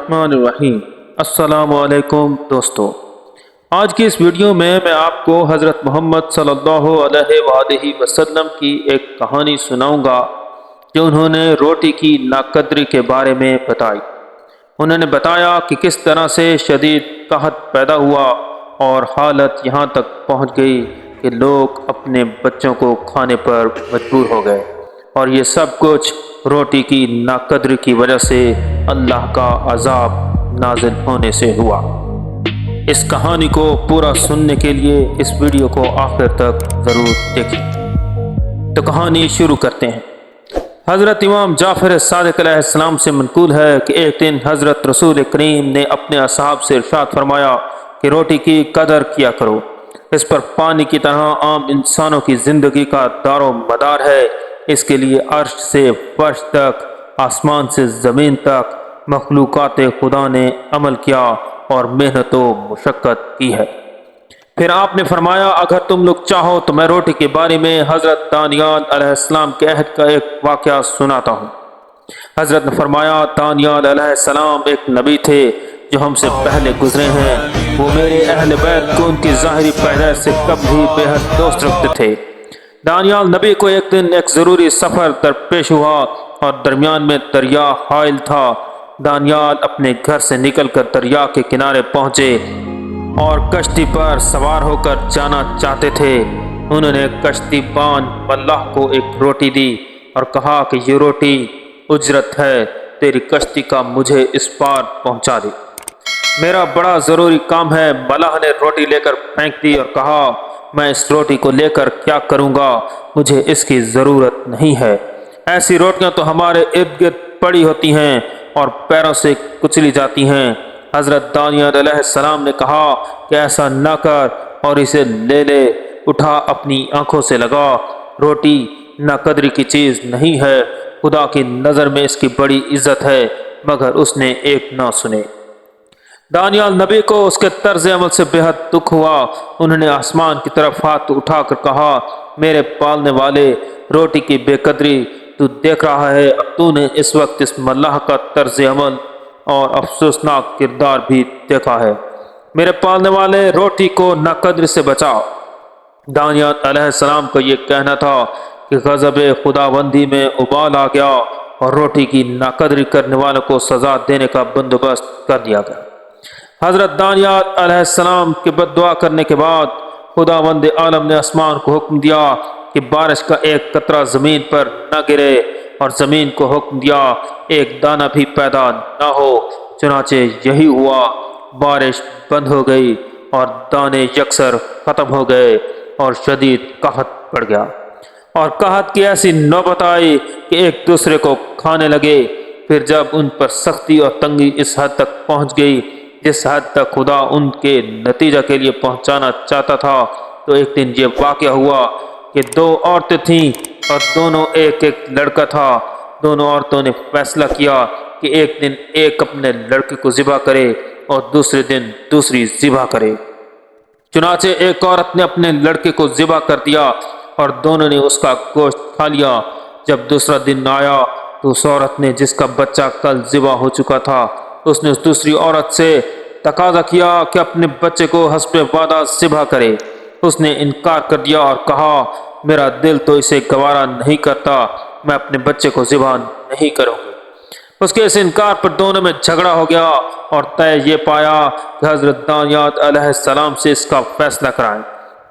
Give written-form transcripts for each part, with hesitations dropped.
الرحمن الرحیم۔ السلام علیکم دوستو، آج کی اس ویڈیو میں آپ کو حضرت محمد صلی اللہ علیہ وآلہ وسلم کی ایک کہانی سناؤں گا جو انہوں نے روٹی کی ناقدری کے بارے میں بتائی۔ انہوں نے بتایا کہ کس طرح سے شدید قحط پیدا ہوا اور حالت یہاں تک پہنچ گئی کہ لوگ اپنے بچوں کو کھانے پر مجبور ہو گئے، اور یہ سب کچھ روٹی کی ناقدری کی وجہ سے اللہ کا عذاب نازل ہونے سے ہوا۔ اس کہانی کو پورا سننے کے لیے اس ویڈیو کو آخر تک ضرور دیکھیں۔ تو کہانی شروع کرتے ہیں۔ حضرت امام جعفر صادق علیہ السلام سے منقول ہے کہ ایک دن حضرت رسول کریم نے اپنے اصحاب سے ارشاد فرمایا کہ روٹی کی قدر کیا کرو، اس پر پانی کی طرح عام انسانوں کی زندگی کا دار و مدار ہے۔ اس کے لیے عرش سے فرش تک، آسمان سے زمین تک مخلوقات خدا نے عمل کیا اور محنت و مشقت کی ہے۔ پھر آپ نے فرمایا اگر تم لوگ چاہو تو میں روٹی کے بارے میں حضرت دانیال علیہ السلام کے عہد کا ایک واقعہ سناتا ہوں۔ حضرت نے فرمایا دانیال علیہ السلام ایک نبی تھے جو ہم سے پہلے گزرے ہیں۔ وہ میرے اہل بیت کو ان کی ظاہری پیدائش سے کبھی بے حد دوست رکھتے تھے۔ دانیال نبی کو ایک دن ایک ضروری سفر درپیش ہوا اور درمیان میں دریا حائل تھا۔ دانیال اپنے گھر سے نکل کر دریا کے کنارے پہنچے اور کشتی پر سوار ہو کر جانا چاہتے تھے۔ انہوں نے کشتی بان ملاح کو ایک روٹی دی اور کہا کہ یہ روٹی اجرت ہے، تیری کشتی کا مجھے اس پار پہنچا دے، میرا بڑا ضروری کام ہے۔ ملاح نے روٹی لے کر پھینک دی اور کہا میں اس روٹی کو لے کر کیا کروں گا، مجھے اس کی ضرورت نہیں ہے۔ ایسی روٹیاں تو ہمارے ارد گرد پڑی ہوتی ہیں اور پیروں سے کچلی جاتی ہیں۔ حضرت دانیال علیہ السلام نے کہا کہ ایسا نہ کر اور اسے لے لے، اٹھا اپنی آنکھوں سے لگا، روٹی ناقدری کی چیز نہیں ہے، خدا کی نظر میں اس کی بڑی عزت ہے، مگر اس نے ایک نہ سنے۔ دانیال نبی کو اس کے طرز عمل سے بے حد دکھ ہوا۔ انہوں نے آسمان کی طرف ہاتھ اٹھا کر کہا میرے پالنے والے، روٹی کی بے قدری تو دیکھ رہا ہے، اب تو نے اس وقت اس ملاح کا طرز عمل اور افسوسناک کردار بھی دیکھا ہے۔ میرے پالنے والے، روٹی کو ناقدری سے بچا۔ دانیال علیہ السلام کا یہ کہنا تھا کہ غضب خداوندی میں ابال آ گیا اور روٹی کی ناقدری کرنے والوں کو سزا دینے کا بندوبست کر دیا گیا۔ حضرت دانیال علیہ السلام کے بد دعا کرنے کے بعد خداوند عالم نے آسمان کو حکم دیا کہ بارش کا ایک قطرہ زمین پر نہ گرے، اور زمین کو حکم دیا ایک دانہ بھی پیدا نہ ہو۔ چنانچہ یہی ہوا، بارش بند ہو گئی اور دانے یکسر ختم ہو گئے اور شدید قحط پڑ گیا، اور قحط کی ایسی نوبت آئی کہ ایک دوسرے کو کھانے لگے۔ پھر جب ان پر سختی اور تنگی اس حد تک پہنچ گئی جس حد تک خدا ان کے نتیجہ کے لیے پہنچانا چاہتا تھا، تو ایک دن یہ واقعہ ہوا کہ دو عورتیں تھیں اور دونوں ایک ایک لڑکا تھا۔ دونوں عورتوں نے فیصلہ کیا کہ ایک دن ایک اپنے لڑکے کو ذبح کرے اور دوسرے دن دوسری ذبح کرے۔ چنانچہ ایک عورت نے اپنے لڑکے کو ذبح کر دیا اور دونوں نے اس کا گوشت کھا لیا۔ جب دوسرا دن آیا تو اس عورت نے جس کا بچہ کل ذبح ہو چکا تھا، اس نے اس دوسری عورت سے تقاضا کیا کہ اپنے بچے کو حسب وعدہ ذبح کرے۔ اس نے انکار کر دیا اور کہا میرا دل تو اسے گوارا نہیں کرتا، میں اپنے بچے کو ذبح نہیں کروں گی۔ اس کے اس انکار پر دونوں میں جھگڑا ہو گیا اور طے یہ پایا کہ حضرت دانیال علیہ السلام سے اس کا فیصلہ کرائیں۔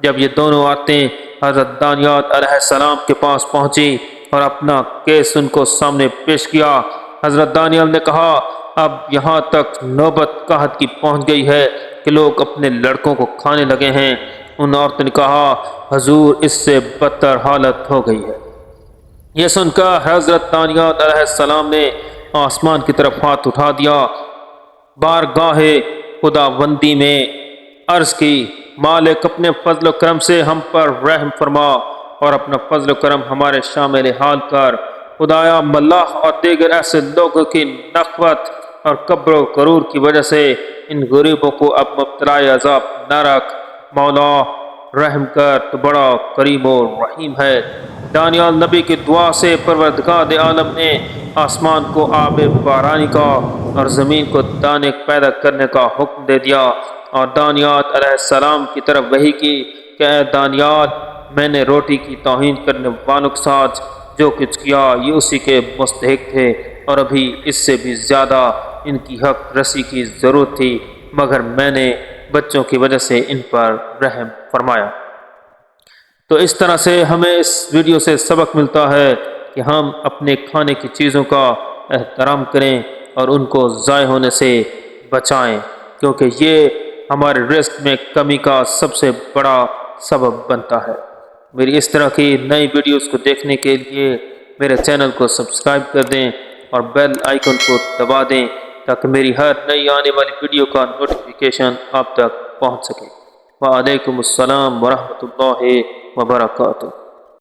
جب یہ دونوں عورتیں حضرت دانیال علیہ السلام کے پاس پہنچی اور اپنا کیس ان کو سامنے پیش کیا، حضرت دانیال نے کہا اب یہاں تک نوبت قحط کی پہنچ گئی ہے کہ لوگ اپنے لڑکوں کو کھانے لگے ہیں۔ ان عورتوں نے کہا حضور اس سے بدتر حالت ہو گئی ہے۔ یہ سن کر حضرت دانیال علیہ السلام نے آسمان کی طرف ہاتھ اٹھا دیا، بارگاہ خداوندی میں عرض کی مالک اپنے فضل و کرم سے ہم پر رحم فرما اور اپنا فضل و کرم ہمارے شامل حال کر۔ خدایا ملاح اور دیگر ایسے لوگوں کی نخوت اور کبر و غرور کی وجہ سے ان غریبوں کو اب مبتلا عذاب نہ رکھ۔ مولا رحم کر، تو بڑا کریم و رحیم ہے۔ دانیال نبی کی دعا سے پروردگار عالم نے آسمان کو آب بارانی کا اور زمین کو دانے پیدا کرنے کا حکم دے دیا، اور دانیات علیہ السلام کی طرف وحی کی کہ اے دانیات، میں نے روٹی کی توہین کرنے والوں کے ساتھ جو کچھ کیا یہ اسی کے مستحق تھے، اور ابھی اس سے بھی زیادہ ان کی حق رسی کی ضرورت تھی، مگر میں نے بچوں کی وجہ سے ان پر رحم فرمایا۔ تو اس طرح سے ہمیں اس ویڈیو سے سبق ملتا ہے کہ ہم اپنے کھانے کی چیزوں کا احترام کریں اور ان کو ضائع ہونے سے بچائیں، کیونکہ یہ ہمارے رزق میں کمی کا سب سے بڑا سبب بنتا ہے۔ میری اس طرح کی نئی ویڈیوز کو دیکھنے کے لیے میرے چینل کو سبسکرائب کر دیں اور بیل آئیکن کو دبا دیں تاکہ میری ہر نئی آنے والی ویڈیو کا نوٹیفیکیشن آپ تک پہنچ سکے۔ وعلیکم السلام ورحمۃ اللہ وبرکاتہ۔